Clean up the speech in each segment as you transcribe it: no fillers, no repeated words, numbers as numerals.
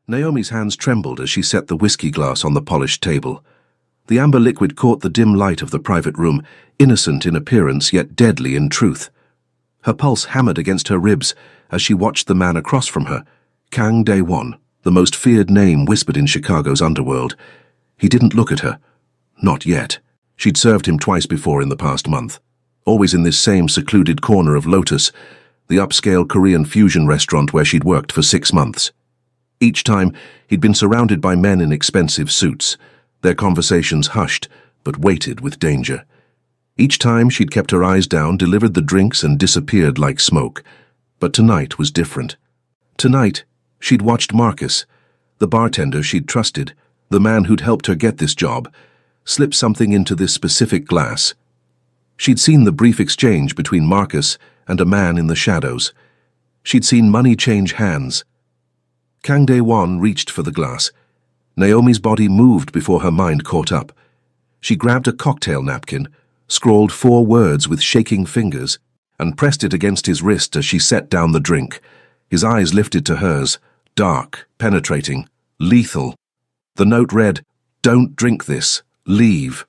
Naomi's hands trembled as she set the whiskey glass on the polished table. The amber liquid caught the dim light of the private room, innocent in appearance yet deadly in truth. Her pulse hammered against her ribs as she watched the man across from her, Kang Dae-won, the most feared name whispered in Chicago's underworld. He didn't look at her. Not yet. She'd served him twice before in the past month, always in this same secluded corner of Lotus, the upscale Korean fusion restaurant where she'd worked for 6 months. Each time, he'd been surrounded by men in expensive suits, their conversations hushed, but weighted with danger. Each time, she'd kept her eyes down, delivered the drinks, and disappeared like smoke. But tonight was different. Tonight, she'd watched Marcus, the bartender she'd trusted, the man who'd helped her get this job, slip something into this specific glass. She'd seen the brief exchange between Marcus and a man in the shadows. She'd seen money change hands. Kang Dae-won reached for the glass. Naomi's body moved before her mind caught up. She grabbed a cocktail napkin, scrawled 4 words with shaking fingers, and pressed it against his wrist as she set down the drink. His eyes lifted to hers, dark, penetrating, lethal. The note read, "Don't drink this. Leave."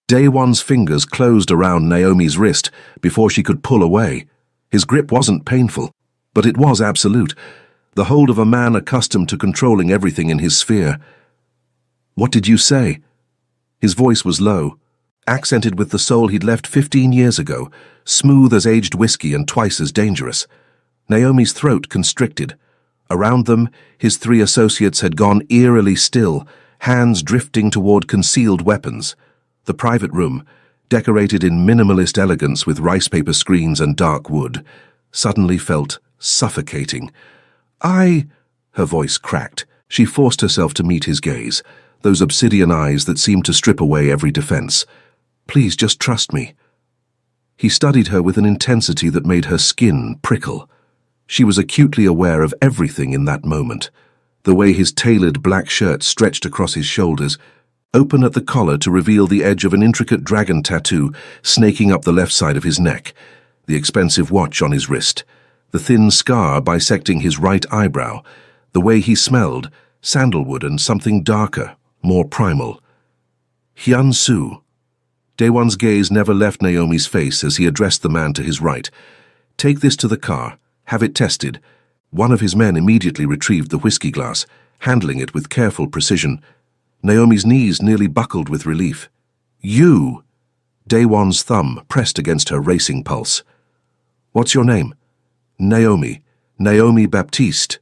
Dae-won's fingers closed around Naomi's wrist before she could pull away. His grip wasn't painful, but it was absolute, the hold of a man accustomed to controlling everything in his sphere. "What did you say?" His voice was low, accented with the soul he'd left 15 years ago, smooth as aged whiskey and twice as dangerous. Naomi's throat constricted. Around them, his 3 associates had gone eerily still, hands drifting toward concealed weapons. The private room, decorated in minimalist elegance with rice paper screens and dark wood, suddenly felt suffocating. Her voice cracked. She forced herself to meet his gaze, those obsidian eyes that seemed to strip away every defense. "Please, just trust me." He studied her with an intensity that made her skin prickle. She was acutely aware of everything in that moment. The way his tailored black shirt stretched across his shoulders, open at the collar to reveal the edge of an intricate dragon tattoo snaking up the left side of his neck, the expensive watch on his wrist, the thin scar bisecting his right eyebrow, the way he smelled, sandalwood and something darker, more primal. Hyun-soo. Dae-won's gaze never left Naomi's face as he addressed the man to his right. "Take this to the car. Have it tested." One of his men immediately retrieved the whiskey glass, handling it with careful precision. Naomi's knees nearly buckled with relief. "You!" Dae-won's thumb pressed against her racing pulse. "What's your name?" "Naomi. Naomi Baptiste."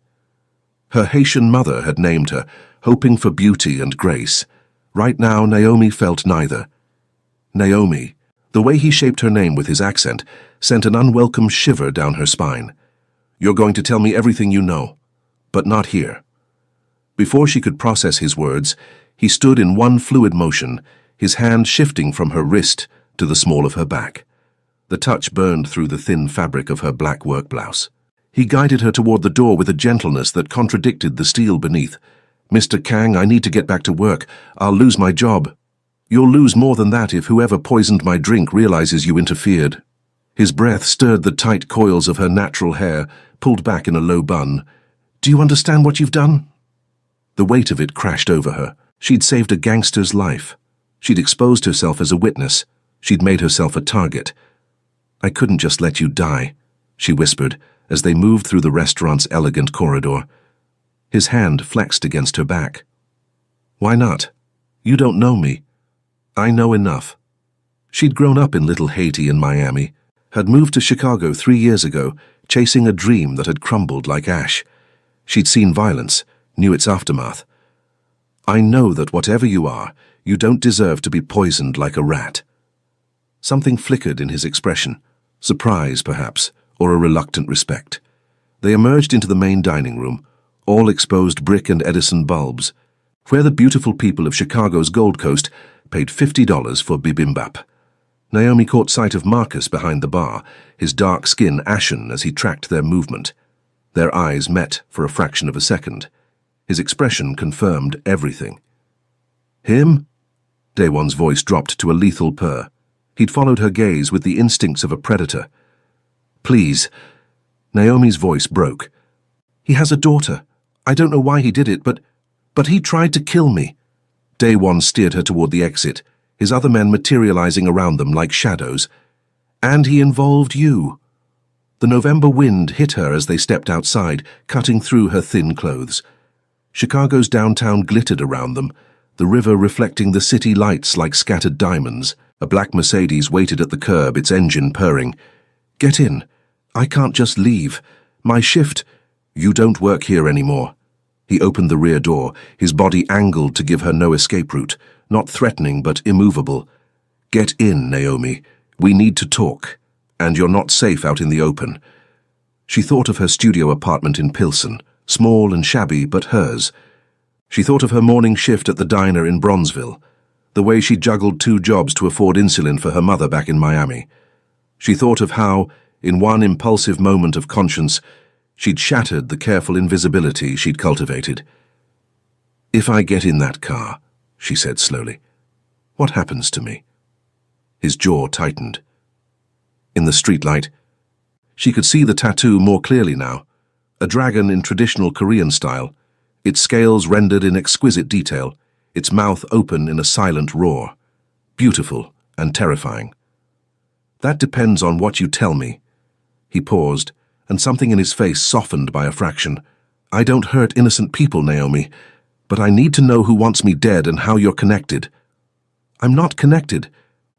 Her Haitian mother had named her, hoping for beauty and grace. Right now, Naomi felt neither. Naomi. The way he shaped her name with his accent sent an unwelcome shiver down her spine. "You're going to tell me everything you know, but not here." Before she could process his words, he stood in one fluid motion, his hand shifting from her wrist to the small of her back. The touch burned through the thin fabric of her black work blouse. He guided her toward the door with a gentleness that contradicted the steel beneath. "Mr. Kang, I need to get back to work. I'll lose my job." "You'll lose more than that if whoever poisoned my drink realizes you interfered." His breath stirred the tight coils of her natural hair, pulled back in a low bun. "Do you understand what you've done?" The weight of it crashed over her. She'd saved a gangster's life. She'd exposed herself as a witness. She'd made herself a target. "I couldn't just let you die," she whispered as they moved through the restaurant's elegant corridor. His hand flexed against her back. "Why not? You don't know me. I know enough." She'd grown up in Little Haiti in Miami, had moved to Chicago 3 years ago, chasing a dream that had crumbled like ash. She'd seen violence, knew its aftermath. "I know that whatever you are, you don't deserve to be poisoned like a rat." Something flickered in his expression, surprise perhaps, or a reluctant respect. They emerged into the main dining room, all exposed brick and Edison bulbs, where the beautiful people of Chicago's Gold Coast paid $50 for bibimbap. Naomi caught sight of Marcus behind the bar, his dark skin ashen as he tracked their movement. Their eyes met for a fraction of a second. His expression confirmed everything. "Him?" Dae-won's voice dropped to a lethal purr. He'd followed her gaze with the instincts of a predator. "Please." Naomi's voice broke. "He has a daughter. I don't know why he did it, but he tried to kill me. Day One steered her toward the exit, his other men materializing around them like shadows. And he involved you. The November wind hit her as they stepped outside, cutting through her thin clothes. Chicago's downtown glittered around them, the river reflecting the city lights like scattered diamonds. A black Mercedes waited at the curb, its engine purring. Get in. I can't just leave. My shift. You don't work here anymore. He opened the rear door, his body angled to give her no escape route, not threatening but immovable. Get in, Naomi. We need to talk. And you're not safe out in the open. She thought of her studio apartment in Pilsen, small and shabby but hers. She thought of her morning shift at the diner in Bronzeville, the way she juggled 2 jobs to afford insulin for her mother back in Miami. She thought of how, in one impulsive moment of conscience, she'd shattered the careful invisibility she'd cultivated. If I get in that car, she said slowly, what happens to me? His jaw tightened. In the streetlight, she could see the tattoo more clearly now, a dragon in traditional Korean style, its scales rendered in exquisite detail, its mouth open in a silent roar. Beautiful and terrifying. That depends on what you tell me. He paused, and something in his face softened by a fraction. I don't hurt innocent people, Naomi, but I need to know who wants me dead and how you're connected. I'm not connected.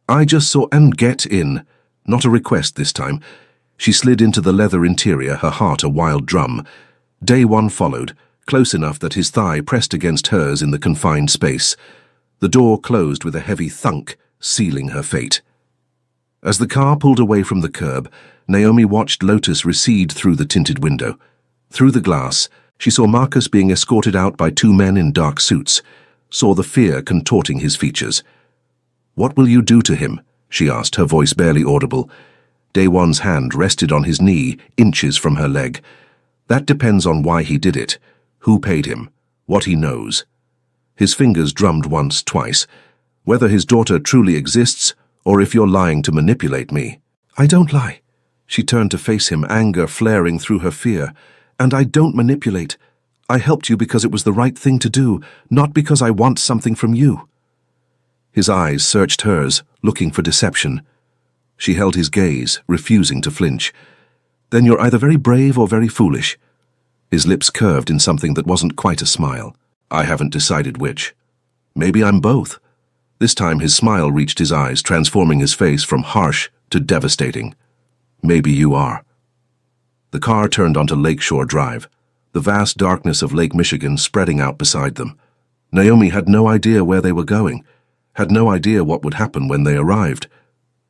I just saw and get in. Not a request this time. She slid into the leather interior, her heart a wild drum. Day One followed, close enough that his thigh pressed against hers in the confined space. The door closed with a heavy thunk, sealing her fate. As the car pulled away from the curb, Naomi watched Lotus recede through the tinted window. Through the glass, she saw Marcus being escorted out by 2 men in dark suits, saw the fear contorting his features. What will you do to him? She asked, her voice barely audible. Day One's hand rested on his knee, inches from her leg. That depends on why he did it, who paid him, what he knows. His fingers drummed once, twice. Whether his daughter truly exists, or if you're lying to manipulate me. I don't lie. She turned to face him, anger flaring through her fear. And I don't manipulate. I helped you because it was the right thing to do, not because I want something from you. His eyes searched hers, looking for deception. She held his gaze, refusing to flinch. Then you're either very brave or very foolish. His lips curved in something that wasn't quite a smile. I haven't decided which. Maybe I'm both. This time his smile reached his eyes, transforming his face from harsh to devastating. Maybe you are. The car turned onto Lakeshore Drive, the vast darkness of Lake Michigan spreading out beside them. Naomi had no idea where they were going, had no idea what would happen when they arrived.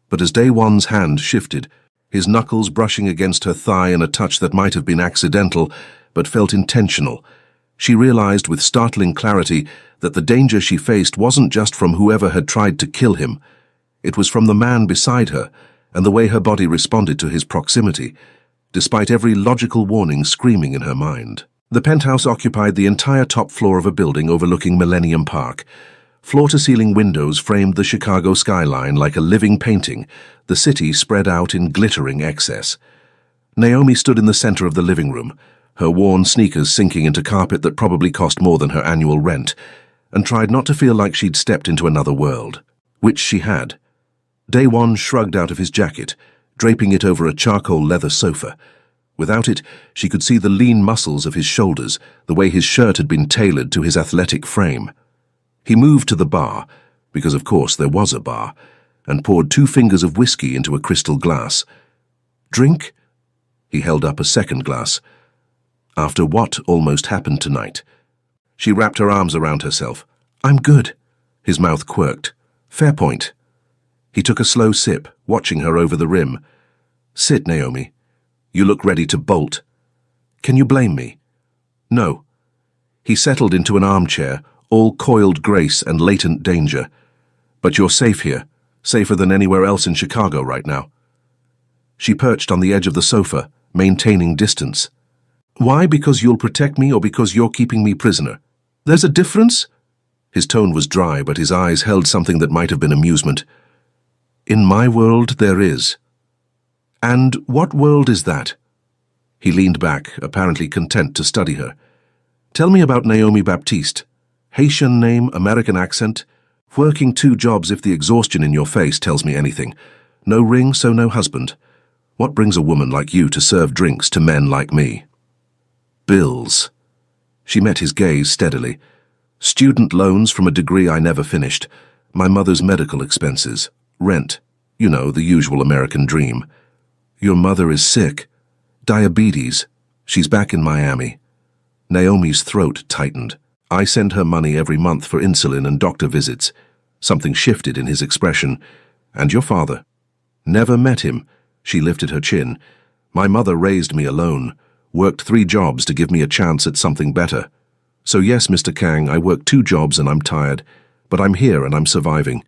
But as Day One's hand shifted, his knuckles brushing against her thigh in a touch that might have been accidental, but felt intentional, she realized with startling clarity that the danger she faced wasn't just from whoever had tried to kill him. It was from the man beside her and the way her body responded to his proximity, despite every logical warning screaming in her mind. The penthouse occupied the entire top floor of a building overlooking Millennium Park. Floor-to-ceiling windows framed the Chicago skyline like a living painting, the city spread out in glittering excess. Naomi stood in the center of the living room, her worn sneakers sinking into carpet that probably cost more than her annual rent, and tried not to feel like she'd stepped into another world, which she had. Day One shrugged out of his jacket, draping it over a charcoal leather sofa. Without it, she could see the lean muscles of his shoulders, the way his shirt had been tailored to his athletic frame. He moved to the bar, because of course there was a bar, and poured 2 fingers of whiskey into a crystal glass. Drink? He held up a second glass. After what almost happened tonight. She wrapped her arms around herself. I'm good. His mouth quirked. Fair point. He took a slow sip, watching her over the rim. Sit, Naomi. You look ready to bolt. Can you blame me? No. He settled into an armchair, all coiled grace and latent danger. But you're safe here, safer than anywhere else in Chicago right now. She perched on the edge of the sofa, maintaining distance. Why? Because you'll protect me or because you're keeping me prisoner? There's a difference? His tone was dry, but his eyes held something that might have been amusement. In my world, there is. And what world is that? He leaned back, apparently content to study her. Tell me about Naomi Baptiste. Haitian name, American accent. Working 2 jobs if the exhaustion in your face tells me anything. No ring, so no husband. What brings a woman like you to serve drinks to men like me? Bills. She met his gaze steadily. Student loans from a degree I never finished. My mother's medical expenses. Rent. You know, the usual American dream. Your mother is sick. Diabetes. She's back in Miami. Naomi's throat tightened. I send her money every month for insulin and doctor visits. Something shifted in his expression. And your father? Never met him. She lifted her chin. My mother raised me alone, worked 3 jobs to give me a chance at something better. So yes, Mr. Kang, I work 2 jobs and I'm tired, but I'm here and I'm surviving.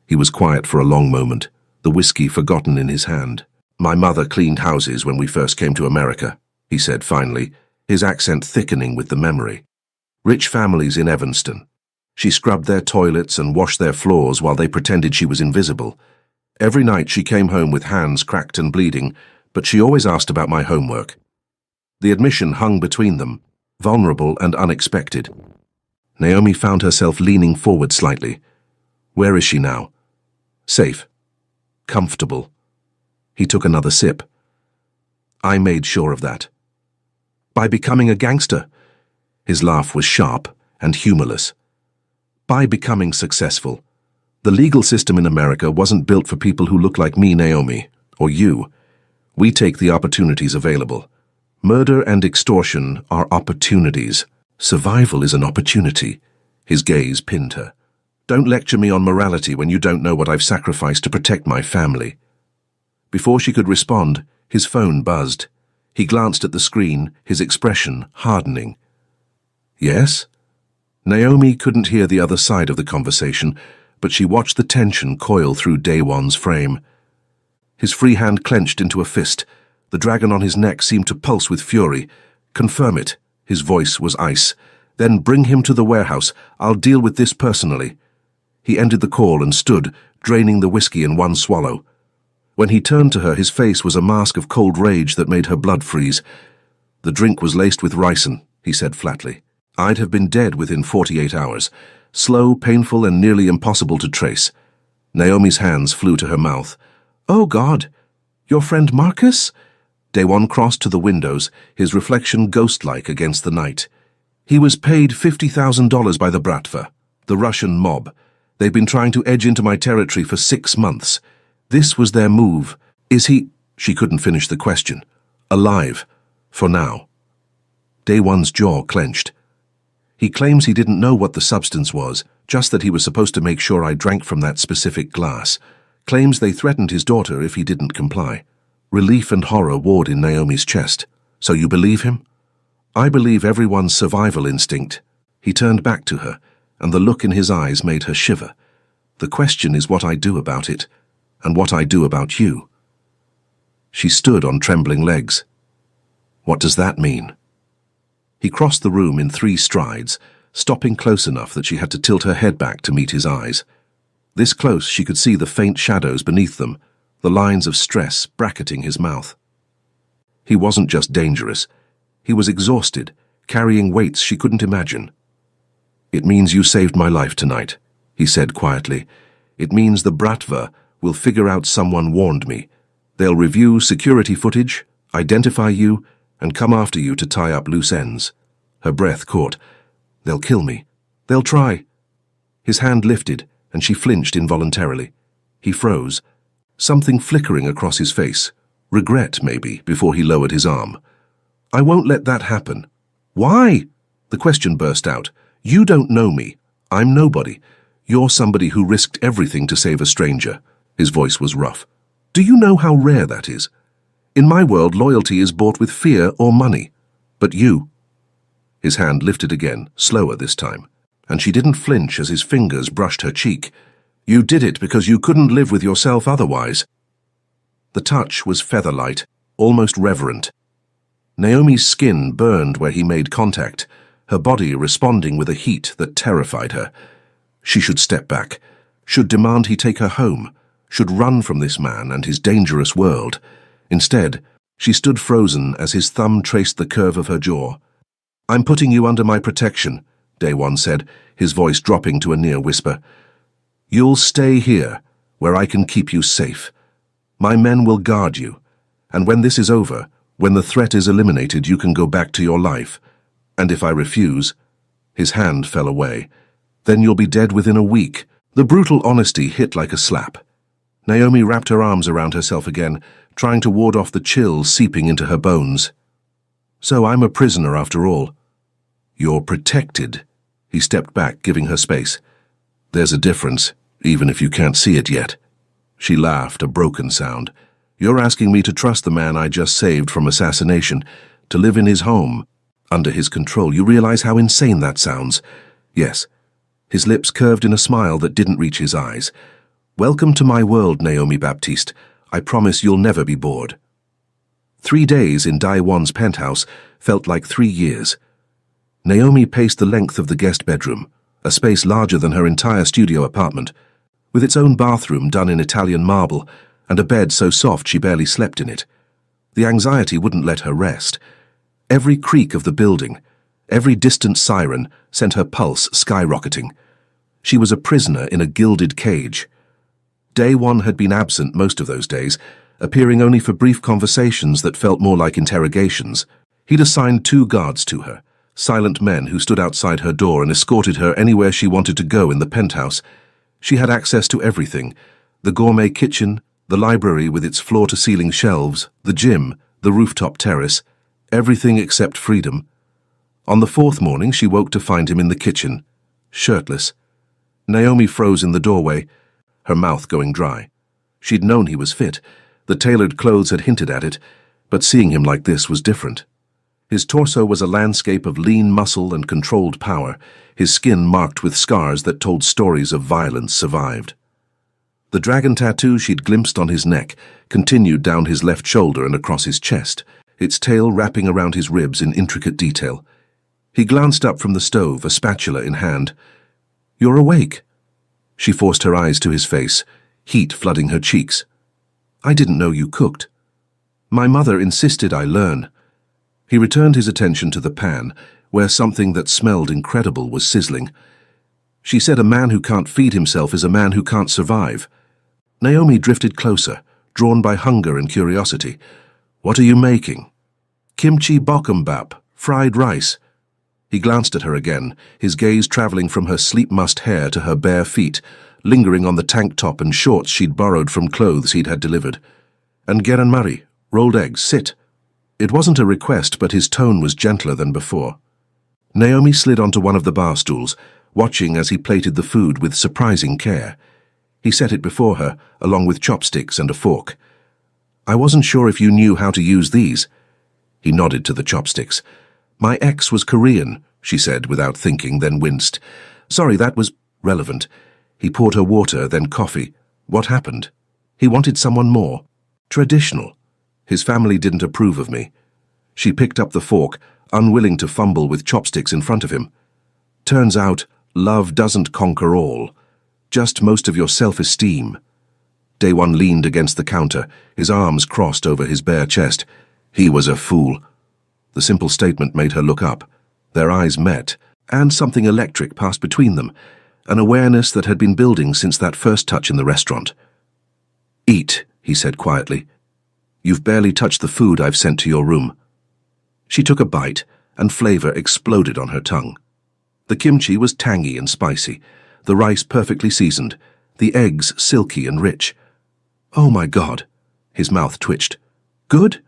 He was quiet for a long moment, the whiskey forgotten in his hand. My mother cleaned houses when we first came to America, he said finally, his accent thickening with the memory. Rich families in Evanston. She scrubbed their toilets and washed their floors while they pretended she was invisible. Every night she came home with hands cracked and bleeding, but she always asked about my homework. The admission hung between them, vulnerable and unexpected. Naomi found herself leaning forward slightly. Where is she now? Safe. Comfortable. He took another sip. I made sure of that. By becoming a gangster. His laugh was sharp and humorless. By becoming successful. The legal system in America wasn't built for people who look like me, Naomi, or you. We take the opportunities available. Murder and extortion are opportunities. Survival is an opportunity. His gaze pinned her. Don't lecture me on morality when you don't know what I've sacrificed to protect my family. Before she could respond, his phone buzzed. He glanced at the screen, his expression hardening. Yes? Naomi couldn't hear the other side of the conversation, but she watched the tension coil through Daewon's frame. His free hand clenched into a fist. The dragon on his neck seemed to pulse with fury. Confirm it. His voice was ice. Then bring him to the warehouse. I'll deal with this personally. He ended the call and stood, draining the whiskey in one swallow. When he turned to her, his face was a mask of cold rage that made her blood freeze. The drink was laced with ricin, he said flatly. I'd have been dead within 48 hours. Slow, painful, and nearly impossible to trace. Naomi's hands flew to her mouth. Oh, God! Your friend Marcus? Daewon crossed to the windows, his reflection ghost-like against the night. He was paid $50,000 by the Bratva, the Russian mob. They've been trying to edge into my territory for 6 months. This was their move. Is he— She couldn't finish the question. Alive. For now. Daewon's jaw clenched. He claims he didn't know what the substance was, just that he was supposed to make sure I drank from that specific glass. Claims they threatened his daughter if he didn't comply. Relief and horror warred in Naomi's chest. So you believe him? I believe everyone's survival instinct. He turned back to her, and the look in his eyes made her shiver. The question is what I do about it, and what I do about you. She stood on trembling legs. What does that mean? He crossed the room in 3 strides, stopping close enough that she had to tilt her head back to meet his eyes. This close, she could see the faint shadows beneath them, the lines of stress bracketing his mouth. He wasn't just dangerous. He was exhausted, carrying weights she couldn't imagine. It means you saved my life tonight, he said quietly. It means the Bratva will figure out someone warned me. They'll review security footage, identify you, and come after you to tie up loose ends. Her breath caught. They'll kill me. They'll try. His hand lifted, and she flinched involuntarily. He froze, something flickering across his face. Regret, maybe, before he lowered his arm. I won't let that happen. Why? The question burst out. You don't know me. I'm nobody. You're somebody who risked everything to save a stranger. His voice was rough. Do you know how rare that is? In my world, loyalty is bought with fear or money. But you— His hand lifted again, slower this time, and she didn't flinch as his fingers brushed her cheek. You did it because you couldn't live with yourself otherwise. The touch was feather-light, almost reverent. Naomi's skin burned where he made contact, her body responding with a heat that terrified her. She should step back, should demand he take her home, should run from this man and his dangerous world. Instead, she stood frozen as his thumb traced the curve of her jaw. I'm putting you under my protection, Daewon said, his voice dropping to a near whisper. You'll stay here, where I can keep you safe. My men will guard you, and when this is over, when the threat is eliminated, you can go back to your life. And if I refuse, his hand fell away, then you'll be dead within a week. The brutal honesty hit like a slap. Naomi wrapped her arms around herself again, trying to ward off the chills seeping into her bones. So I'm a prisoner after all. You're protected. He stepped back, giving her space. There's a difference, even if you can't see it yet. She laughed, a broken sound. You're asking me to trust the man I just saved from assassination, to live in his home, under his control. You realize how insane that sounds? Yes. His lips curved in a smile that didn't reach his eyes. Welcome to my world, Naomi Baptiste. I promise you'll never be bored. 3 days in Daewon's penthouse felt like 3 years. Naomi paced the length of the guest bedroom, a space larger than her entire studio apartment, with its own bathroom done in Italian marble and a bed so soft she barely slept in it. The anxiety wouldn't let her rest. Every creak of the building, every distant siren sent her pulse skyrocketing. She was a prisoner in a gilded cage. Daewon had been absent most of those days, appearing only for brief conversations that felt more like interrogations. He'd assigned 2 guards to her, silent men who stood outside her door and escorted her anywhere she wanted to go in the penthouse. She had access to everything: the gourmet kitchen, the library with its floor-to-ceiling shelves, the gym, the rooftop terrace, everything except freedom. On the 4th morning, she woke to find him in the kitchen, shirtless. Naomi froze in the doorway, her mouth going dry. She'd known he was fit. The tailored clothes had hinted at it, but seeing him like this was different. His torso was a landscape of lean muscle and controlled power, his skin marked with scars that told stories of violence survived. The dragon tattoo she'd glimpsed on his neck continued down his left shoulder and across his chest, its tail wrapping around his ribs in intricate detail. He glanced up from the stove, a spatula in hand. "You're awake." She forced her eyes to his face, heat flooding her cheeks. "I didn't know you cooked." "My mother insisted I learn." He returned his attention to the pan, where something that smelled incredible was sizzling. "She said a man who can't feed himself is a man who can't survive." Naomi drifted closer, drawn by hunger and curiosity. "What are you making?" "Kimchi bokkeumbap, fried rice." He glanced at her again, his gaze traveling from her sleep-mussed hair to her bare feet, lingering on the tank top and shorts she'd borrowed from clothes he'd had delivered. "And geranmari, rolled eggs, sit." It wasn't a request, but his tone was gentler than before. Naomi slid onto one of the bar stools, watching as he plated the food with surprising care. He set it before her, along with chopsticks and a fork. "I wasn't sure if you knew how to use these." He nodded to the chopsticks. "My ex was Korean," she said without thinking, then winced. "Sorry, that was relevant." He poured her water, then coffee. "What happened?" He wanted someone more. Traditional. His family didn't approve of me. She picked up the fork, unwilling to fumble with chopsticks in front of him. "Turns out, love doesn't conquer all. Just most of your self-esteem." Daewon leaned against the counter, his arms crossed over his bare chest. He was a fool. The simple statement made her look up. Their eyes met, and something electric passed between them, an awareness that had been building since that first touch in the restaurant. "Eat," he said quietly. "You've barely touched the food I've sent to your room." She took a bite, and flavor exploded on her tongue. The kimchi was tangy and spicy, the rice perfectly seasoned, the eggs silky and rich. "Oh my God!" His mouth twitched. "Good?"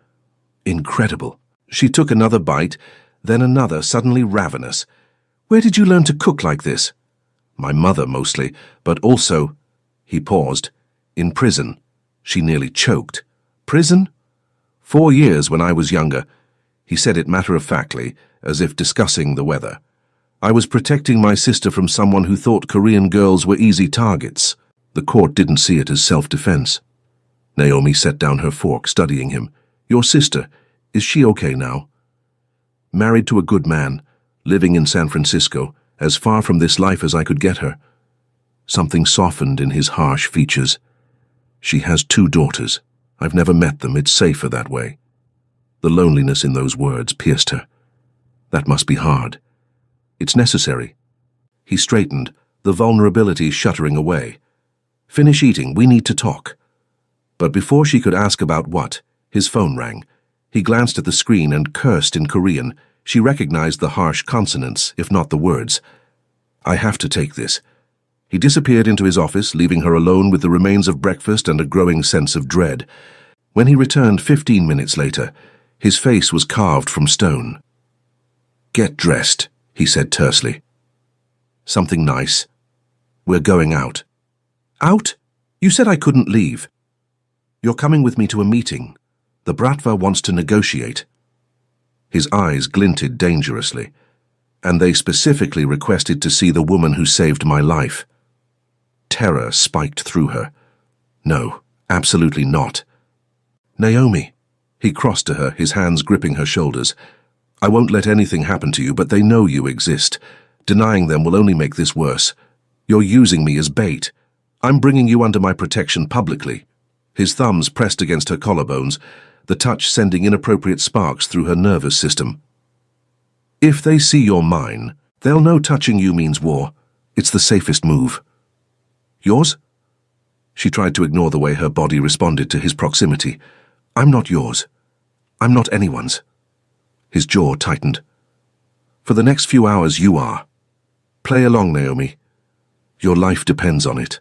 "Incredible." She took another bite, then another, suddenly ravenous. "Where did you learn to cook like this?" "My mother, mostly, but also—" He paused. "In prison." She nearly choked. "Prison?" 4 years when I was younger." He said it matter-of-factly, as if discussing the weather. "I was protecting my sister from someone who thought Korean girls were easy targets." The court didn't see it as self-defense. Naomi set down her fork, studying him. "Your sister, is she okay now?" "Married to a good man, living in San Francisco, as far from this life as I could get her." Something softened in his harsh features. "She has 2 daughters. I've never met them. It's safer that way." The loneliness in those words pierced her. That must be hard. It's necessary. He straightened, the vulnerability shuddering away. Finish eating, we need to talk. But before she could ask about what, his phone rang. He glanced at the screen and cursed in Korean. She recognized the harsh consonants, if not the words. I have to take this. He disappeared into his office, leaving her alone with the remains of breakfast and a growing sense of dread. When he returned 15 minutes later, his face was carved from stone. Get dressed, he said tersely. Something nice. We're going out. Out? You said I couldn't leave. You're coming with me to a meeting. The Bratva wants to negotiate. His eyes glinted dangerously. And they specifically requested to see the woman who saved my life. Terror spiked through her. No, absolutely not. Naomi. He crossed to her, his hands gripping her shoulders. I won't let anything happen to you, but they know you exist. Denying them will only make this worse. You're using me as bait. I'm bringing you under my protection publicly. His thumbs pressed against her collarbones, the touch sending inappropriate sparks through her nervous system. If they see you're mine, they'll know touching you means war. It's the safest move. Yours? She tried to ignore the way her body responded to his proximity. I'm not yours. I'm not anyone's. His jaw tightened. For the next few hours, you are. Play along, Naomi. Your life depends on it.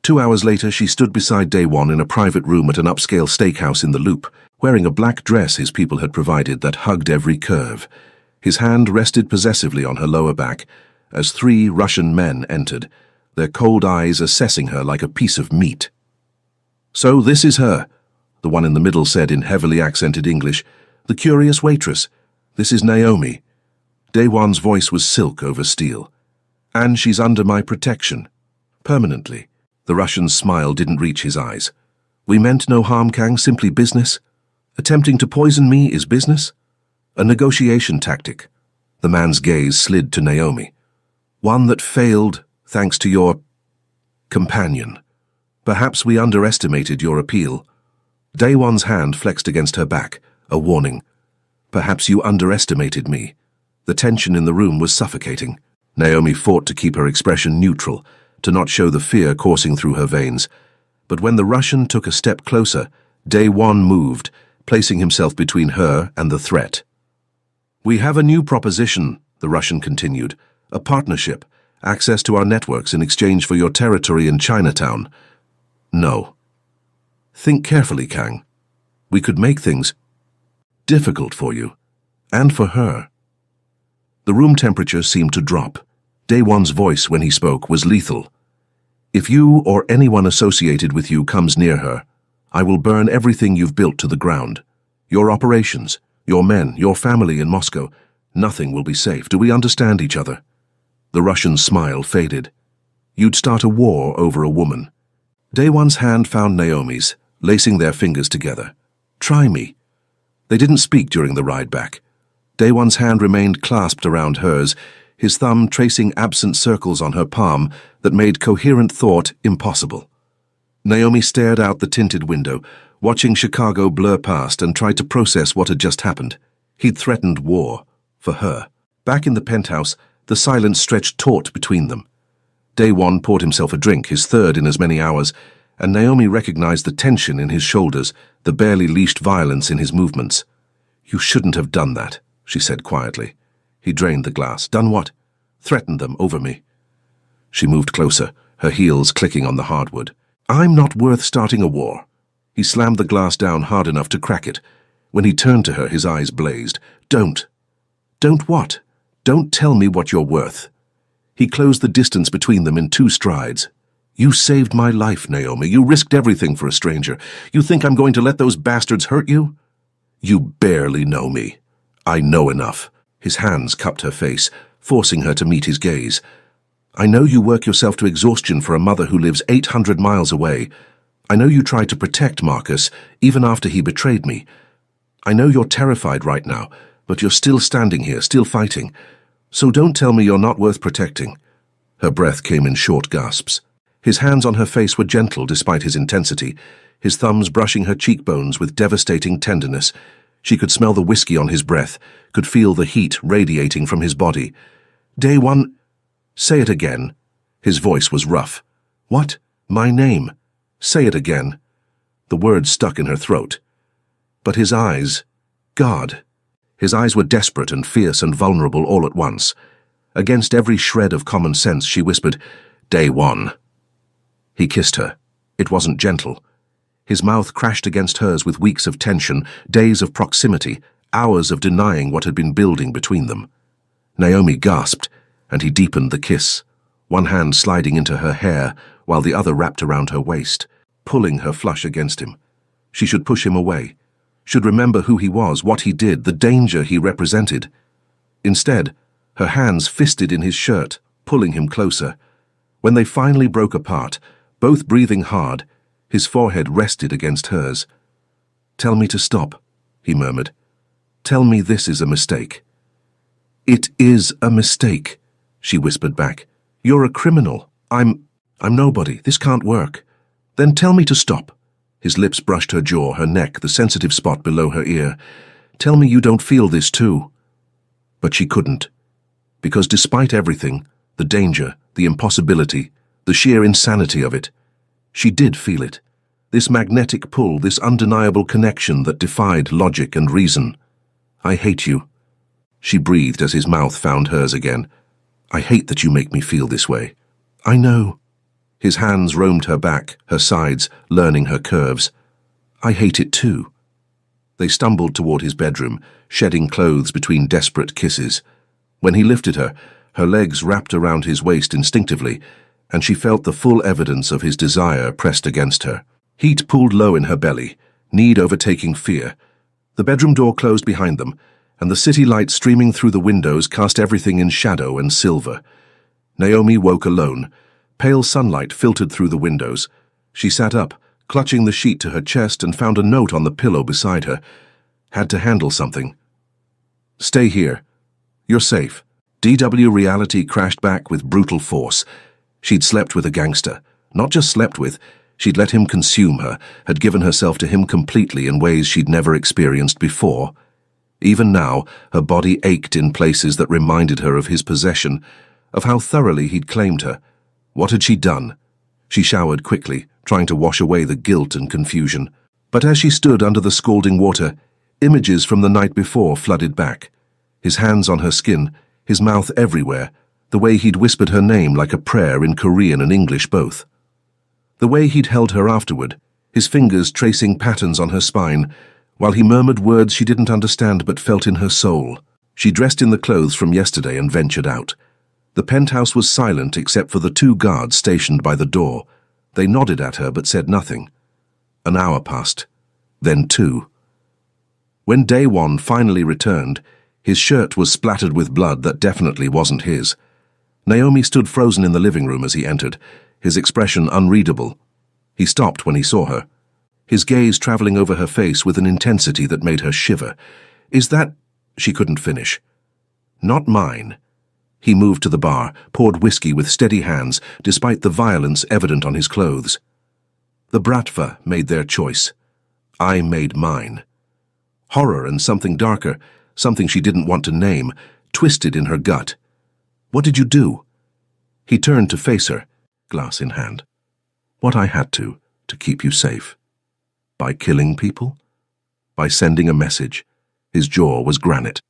2 hours later, she stood beside Daewon in a private room at an upscale steakhouse in the Loop, wearing a black dress his people had provided that hugged every curve. His hand rested possessively on her lower back as 3 Russian men entered, their cold eyes assessing her like a piece of meat. So this is her, the one in the middle said in heavily accented English, the curious waitress. This is Naomi. Daewon's voice was silk over steel. And she's under my protection. Permanently. The Russian's smile didn't reach his eyes. We meant no harm, Kang, simply business. Attempting to poison me is business? A negotiation tactic. The man's gaze slid to Naomi. One that failed thanks to your companion. Perhaps we underestimated your appeal. Daewon's hand flexed against her back, a warning. Perhaps you underestimated me. The tension in the room was suffocating. Naomi fought to keep her expression neutral, to not show the fear coursing through her veins. But when the Russian took a step closer, Daewon moved, placing himself between her and the threat. We have a new proposition, the Russian continued. A partnership, access to our networks in exchange for your territory in Chinatown. No. Think carefully, Kang. We could make things difficult for you, and for her. The room temperature seemed to drop. Daewon's voice, when he spoke, was lethal. If you or anyone associated with you comes near her, I will burn everything you've built to the ground. Your operations, your men, your family in Moscow. Nothing will be safe. Do we understand each other? The Russian's smile faded. You'd start a war over a woman. Daewon's hand found Naomi's, lacing their fingers together. Try me. They didn't speak during the ride back. Daewon's hand remained clasped around hers, his thumb tracing absent circles on her palm that made coherent thought impossible. Naomi stared out the tinted window, watching Chicago blur past, and tried to process what had just happened. He'd threatened war, for her. Back in the penthouse, the silence stretched taut between them. Daewon poured himself a drink, his third in as many hours, and Naomi recognized the tension in his shoulders, the barely leashed violence in his movements. You shouldn't have done that, she said quietly. He drained the glass. Done what? Threatened them over me. She moved closer, her heels clicking on the hardwood. I'm not worth starting a war. He slammed the glass down hard enough to crack it. When he turned to her, his eyes blazed. Don't. Don't what? Don't tell me what you're worth. He closed the distance between them in 2 strides. You saved my life, Naomi. You risked everything for a stranger. You think I'm going to let those bastards hurt you? You barely know me. I know enough. His hands cupped her face, forcing her to meet his gaze. I know you work yourself to exhaustion for a mother who lives 800 miles away. I know you tried to protect Marcus, even after he betrayed me. I know you're terrified right now, but you're still standing here, still fighting. So don't tell me you're not worth protecting. Her breath came in short gasps. His hands on her face were gentle despite his intensity, his thumbs brushing her cheekbones with devastating tenderness. She could smell the whiskey on his breath, could feel the heat radiating from his body. "Day one—" "Say it again." His voice was rough. "What? My name? Say it again." The words stuck in her throat. But his eyes— God! His eyes were desperate and fierce and vulnerable all at once. Against every shred of common sense, she whispered, "Day one." He kissed her. It wasn't gentle. His mouth crashed against hers with weeks of tension, days of proximity, hours of denying what had been building between them. Naomi gasped, and he deepened the kiss, one hand sliding into her hair while the other wrapped around her waist, pulling her flush against him. She should push him away, should remember who he was, what he did, the danger he represented. Instead, her hands fisted in his shirt, pulling him closer. When they finally broke apart, both breathing hard, his forehead rested against hers. "Tell me to stop," he murmured. "Tell me this is a mistake." "It is a mistake," she whispered back. "You're a criminal. I'm nobody. This can't work." "Then tell me to stop." His lips brushed her jaw, her neck, the sensitive spot below her ear. "Tell me you don't feel this too." But she couldn't. Because despite everything, the danger, the impossibility, the sheer insanity of it, she did feel it. This magnetic pull, this undeniable connection that defied logic and reason. "I hate you," she breathed as his mouth found hers again. "I hate that you make me feel this way." "I know." His hands roamed her back, her sides, learning her curves. "I hate it too." They stumbled toward his bedroom, shedding clothes between desperate kisses. When he lifted her, her legs wrapped around his waist instinctively, and she felt the full evidence of his desire pressed against her. Heat pooled low in her belly, need overtaking fear. The bedroom door closed behind them, and the city light streaming through the windows cast everything in shadow and silver. Naomi woke alone. Pale sunlight filtered through the windows. She sat up, clutching the sheet to her chest, and found a note on the pillow beside her. Had to handle something. "Stay here. You're safe." DW reality crashed back with brutal force. She'd slept with a gangster. Not just slept with, she'd let him consume her, had given herself to him completely in ways she'd never experienced before. Even now, her body ached in places that reminded her of his possession, of how thoroughly he'd claimed her. What had she done? She showered quickly, trying to wash away the guilt and confusion. But as she stood under the scalding water, images from the night before flooded back. His hands on her skin, his mouth everywhere, the way he'd whispered her name like a prayer in Korean and English both. The way he'd held her afterward, his fingers tracing patterns on her spine, while he murmured words she didn't understand but felt in her soul. She dressed in the clothes from yesterday and ventured out. The penthouse was silent except for the 2 guards stationed by the door. They nodded at her but said nothing. An hour passed, then 2. When day 1 finally returned, his shirt was splattered with blood that definitely wasn't his. Naomi stood frozen in the living room as he entered, his expression unreadable. He stopped when he saw her, his gaze traveling over her face with an intensity that made her shiver. "Is that—" She couldn't finish. "Not mine." He moved to the bar, poured whiskey with steady hands, despite the violence evident on his clothes. The Bratva made their choice. I made mine. Horror and something darker, something she didn't want to name, twisted in her gut. "What did you do?" He turned to face her, glass in hand. "What I had to keep you safe." "By killing people?" "By sending a message." His jaw was granite.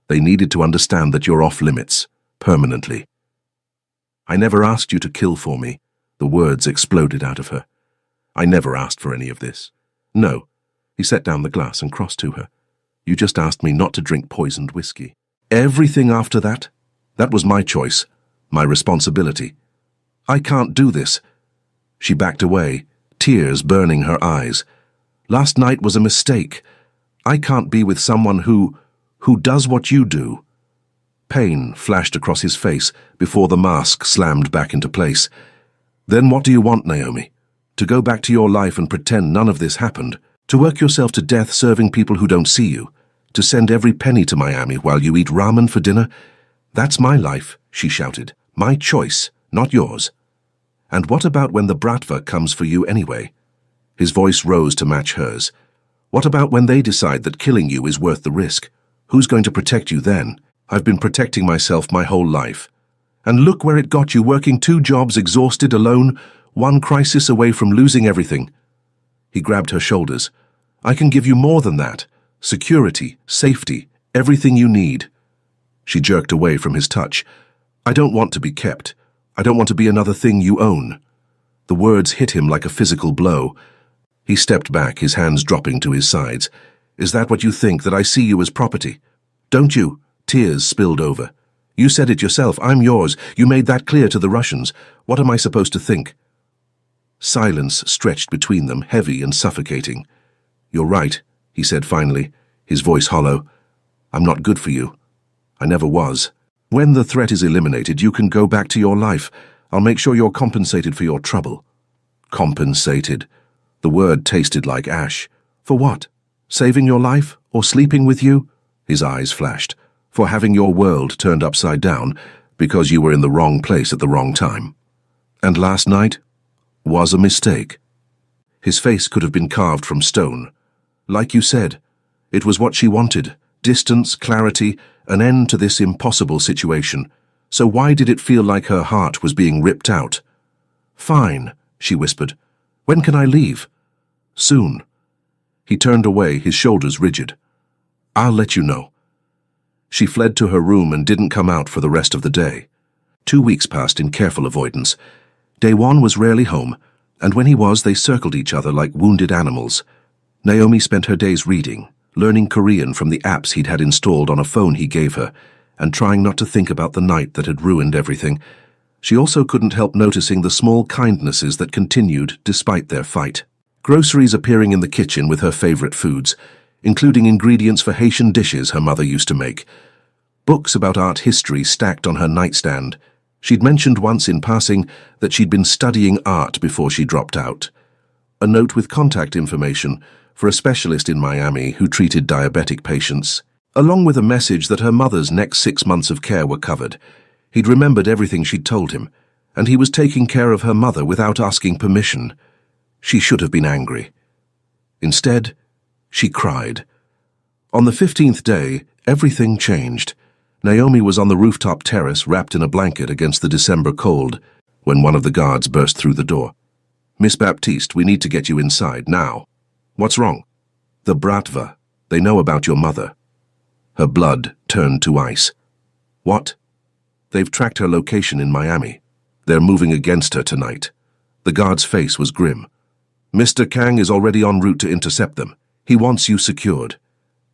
"They needed to understand that you're off limits, permanently." "I never asked you to kill for me." The words exploded out of her. "I never asked for any of this." "No." He set down the glass and crossed to her. "You just asked me not to drink poisoned whiskey." "Everything after that? That was my choice, my responsibility. I can't do this." She backed away, tears burning her eyes. "Last night was a mistake. I can't be with someone who does what you do." Pain flashed across his face before the mask slammed back into place. "Then what do you want, Naomi? To go back to your life and pretend none of this happened? To work yourself to death serving people who don't see you? To send every penny to Miami while you eat ramen for dinner? That's my life," she shouted. "My choice, not yours. And what about when the Bratva comes for you anyway?" His voice rose to match hers. What about when they decide that killing you is worth the risk? Who's going to protect you then? I've been protecting myself my whole life. And look where it got you, working 2 jobs, exhausted, alone, one crisis away from losing everything. He grabbed her shoulders. I can give you more than that. Security, safety, everything you need. She jerked away from his touch. I don't want to be kept. I don't want to be another thing you own. The words hit him like a physical blow. He stepped back, his hands dropping to his sides. Is that what you think, that I see you as property? Don't you? Tears spilled over. You said it yourself, I'm yours. You made that clear to the Russians. What am I supposed to think? Silence stretched between them, heavy and suffocating. You're right, he said finally, his voice hollow. I'm not good for you. I never was. When the threat is eliminated, you can go back to your life. I'll make sure you're compensated for your trouble. Compensated. The word tasted like ash. For what? Saving your life? Or sleeping with you? His eyes flashed. For having your world turned upside down because you were in the wrong place at the wrong time. And last night was a mistake. His face could have been carved from stone. Like you said, it was what she wanted. Distance, clarity, an end to this impossible situation. So why did it feel like her heart was being ripped out? Fine, she whispered. When can I leave? Soon. He turned away, his shoulders rigid. I'll let you know. She fled to her room and didn't come out for the rest of the day. 2 weeks passed in careful avoidance. Daewon was rarely home, and when he was, they circled each other like wounded animals. Naomi spent her days reading, learning Korean from the apps he'd had installed on a phone he gave her, and trying not to think about the night that had ruined everything. She also couldn't help noticing the small kindnesses that continued despite their fight. Groceries appearing in the kitchen with her favorite foods, including ingredients for Haitian dishes her mother used to make. Books about art history stacked on her nightstand. She'd mentioned once in passing that she'd been studying art before she dropped out. A note with contact information for a specialist in Miami who treated diabetic patients, along with a message that her mother's next 6 months of care were covered. He'd remembered everything she'd told him, and he was taking care of her mother without asking permission. She should have been angry. Instead, she cried. On the 15th day, everything changed. Naomi was on the rooftop terrace wrapped in a blanket against the December cold when one of the guards burst through the door. Miss Baptiste, we need to get you inside, now. What's wrong? The Bratva. They know about your mother. Her blood turned to ice. What? They've tracked her location in Miami. They're moving against her tonight. The guard's face was grim. Mr. Kang is already en route to intercept them. He wants you secured.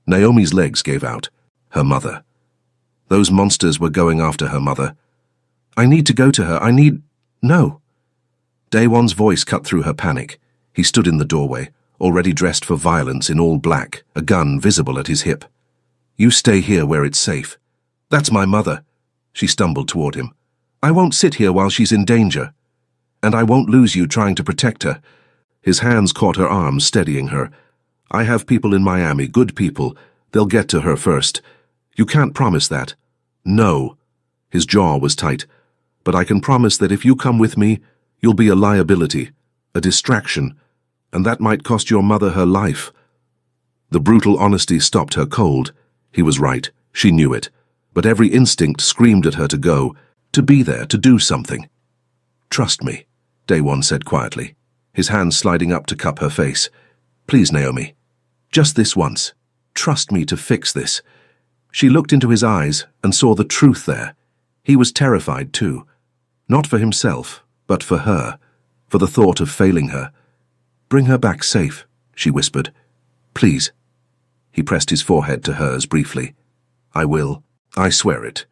Naomi's legs gave out. Her mother. Those monsters were going after her mother. I need to go to her. No. Daewon's voice cut through her panic. He stood in the doorway, already dressed for violence in all black, a gun visible at his hip. You stay here where it's safe. That's my mother. She stumbled toward him. I won't sit here while she's in danger. And I won't lose you trying to protect her. His hands caught her arms, steadying her. I have people in Miami, good people. They'll get to her first. You can't promise that. No. His jaw was tight. But I can promise that if you come with me, you'll be a liability, a distraction, and that might cost your mother her life. The brutal honesty stopped her cold. He was right. She knew it. But every instinct screamed at her to go, to be there, to do something. Trust me, Daewon said quietly, his hands sliding up to cup her face. Please, Naomi. Just this once. Trust me to fix this. She looked into his eyes and saw the truth there. He was terrified too. Not for himself, but for her, for the thought of failing her. Bring her back safe, she whispered. Please. He pressed his forehead to hers briefly. I will. I swear it.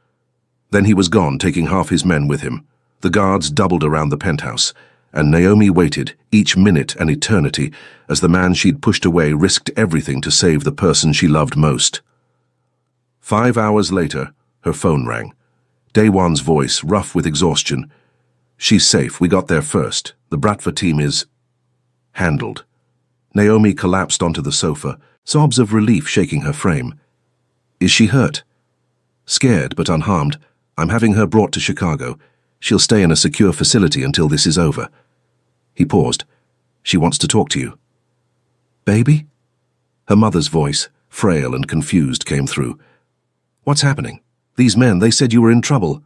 Then he was gone, taking half his men with him. The guards doubled around the penthouse, and Naomi waited, each minute an eternity, as the man she'd pushed away risked everything to save the person she loved most. 5 hours later, her phone rang. Daewon's voice, rough with exhaustion. She's safe. We got there first. The Bratva team is handled. Naomi collapsed onto the sofa, sobs of relief shaking her frame. Is she hurt? Scared but unharmed. I'm having her brought to Chicago. She'll stay in a secure facility until this is over. He paused. She wants to talk to you. Baby? Her mother's voice, frail and confused, came through. "What's happening? These men, they said you were in trouble."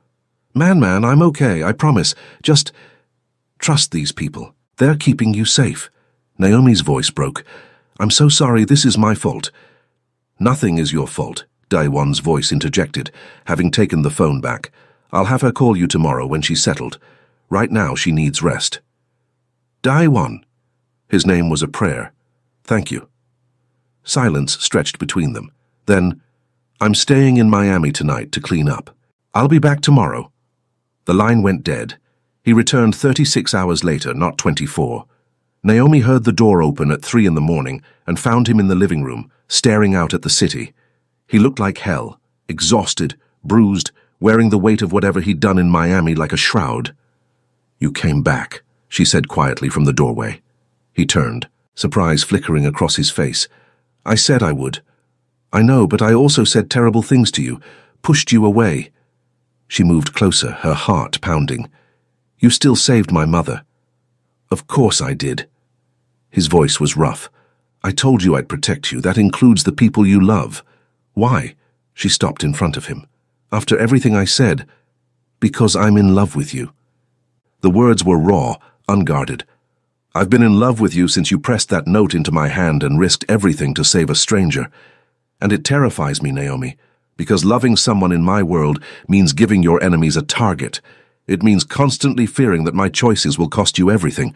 Man, I'm okay, I promise. Just trust these people. They're keeping you safe." Naomi's voice broke. "I'm so sorry, this is my fault." "Nothing is your fault," Daewon's voice interjected, having taken the phone back. "I'll have her call you tomorrow when she's settled. Right now she needs rest." "Daewon." His name was a prayer. "Thank you." Silence stretched between them. Then, "I'm staying in Miami tonight to clean up. I'll be back tomorrow." The line went dead. He returned 36 hours later, not 24. Naomi heard the door open at 3 in the morning and found him in the living room, staring out at the city. He looked like hell, exhausted, bruised, wearing the weight of whatever he'd done in Miami like a shroud. "You came back," she said quietly from the doorway. He turned, surprise flickering across his face. "I said I would." "I know, but I also said terrible things to you, pushed you away." She moved closer, her heart pounding. "You still saved my mother." "Of course I did." His voice was rough. "I told you I'd protect you. That includes the people you love." "Why?" She stopped in front of him. "After everything I said." "Because I'm in love with you." The words were raw, unguarded. "I've been in love with you since you pressed that note into my hand and risked everything to save a stranger. And it terrifies me, Naomi, because loving someone in my world means giving your enemies a target. It means constantly fearing that my choices will cost you everything."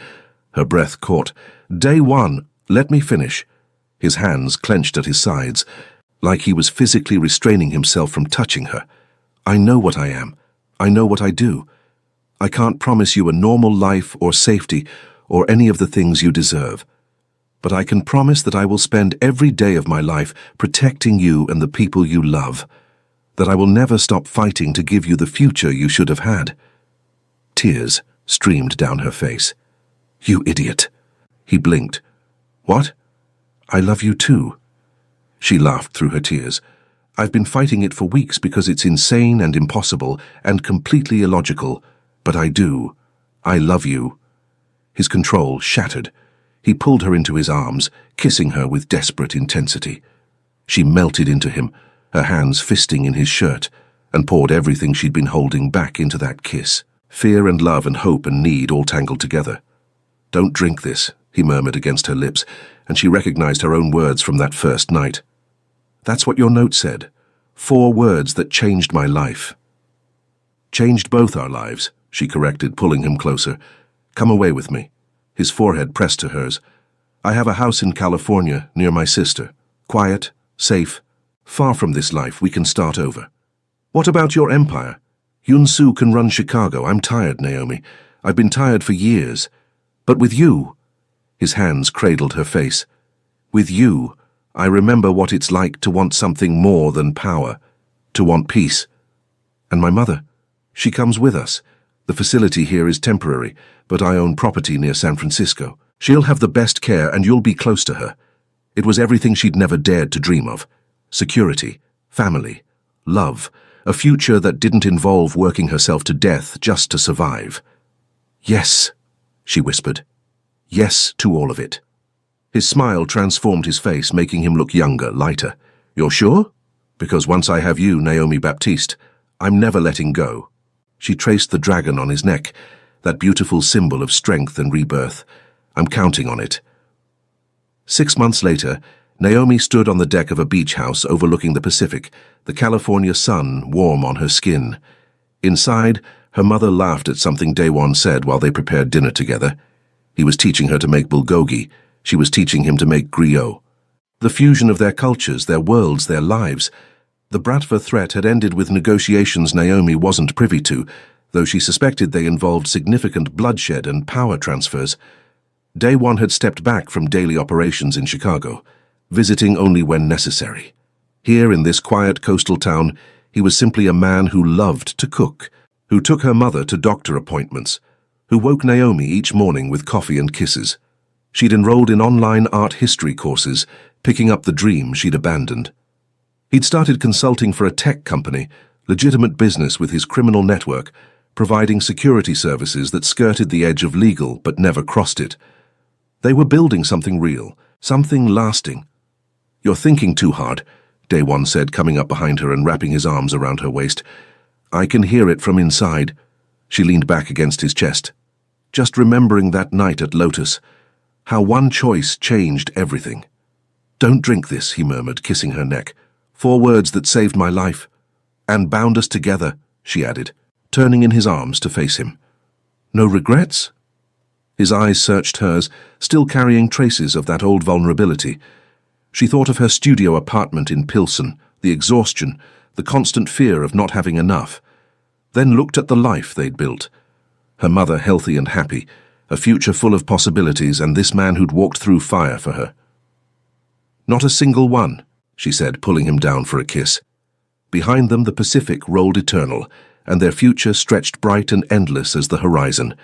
Her breath caught. "Daewon, let me finish." His hands clenched at his sides, like he was physically restraining himself from touching her. "I know what I am. I know what I do. I can't promise you a normal life or safety or any of the things you deserve. But I can promise that I will spend every day of my life protecting you and the people you love. That I will never stop fighting to give you the future you should have had." Tears streamed down her face. "You idiot." He blinked. "What?" "I love you too." She laughed through her tears. "I've been fighting it for weeks because it's insane and impossible and completely illogical. But I do. I love you." His control shattered. He pulled her into his arms, kissing her with desperate intensity. She melted into him, her hands fisting in his shirt, and poured everything she'd been holding back into that kiss. Fear and love and hope and need all tangled together. "Don't drink this," he murmured against her lips, and she recognized her own words from that first night. "That's what your note said. 4 words that changed my life." "Changed both our lives," she corrected, pulling him closer. "Come away with me." His forehead pressed to hers. "I have a house in California near my sister. Quiet, safe, far from this life. We can start over." "What about your empire? Yunsu can run Chicago. I'm tired, Naomi. I've been tired for years. But with you..." His hands cradled her face. "With you, I remember what it's like to want something more than power, to want peace. And my mother, she comes with us. The facility here is temporary, but I own property near San Francisco. She'll have the best care and you'll be close to her." It was everything she'd never dared to dream of. Security, family, love, a future that didn't involve working herself to death just to survive. "Yes," she whispered. "Yes to all of it." His smile transformed his face, making him look younger, lighter. "You're sure? Because once I have you, Naomi Baptiste, I'm never letting go." She traced the dragon on his neck, that beautiful symbol of strength and rebirth. "I'm counting on it." 6 months later, Naomi stood on the deck of a beach house overlooking the Pacific, the California sun warm on her skin. Inside, her mother laughed at something Daewon said while they prepared dinner together. He was teaching her to make bulgogi. She was teaching him to make griot. The fusion of their cultures, their worlds, their lives. The Bratva threat had ended with negotiations Naomi wasn't privy to, though she suspected they involved significant bloodshed and power transfers. Daewon had stepped back from daily operations in Chicago, visiting only when necessary. Here in this quiet coastal town, he was simply a man who loved to cook, who took her mother to doctor appointments, who woke Naomi each morning with coffee and kisses. She'd enrolled in online art history courses, picking up the dream she'd abandoned. He'd started consulting for a tech company, legitimate business with his criminal network, providing security services that skirted the edge of legal but never crossed it. They were building something real, something lasting. "You're thinking too hard," Daewon said, coming up behind her and wrapping his arms around her waist. "I can hear it from inside." She leaned back against his chest. Just remembering that night at Lotus, how one choice changed everything. "Don't drink this," he murmured, kissing her neck. "4 words that saved my life. And bound us together," she added, turning in his arms to face him. "No regrets?" His eyes searched hers, still carrying traces of that old vulnerability. She thought of her studio apartment in Pilsen, the exhaustion, the constant fear of not having enough, then looked at the life they'd built. Her mother healthy and happy, a future full of possibilities, and this man who'd walked through fire for her. "Not a single one," she said, pulling him down for a kiss. Behind them the Pacific rolled eternal, and their future stretched bright and endless as the horizon.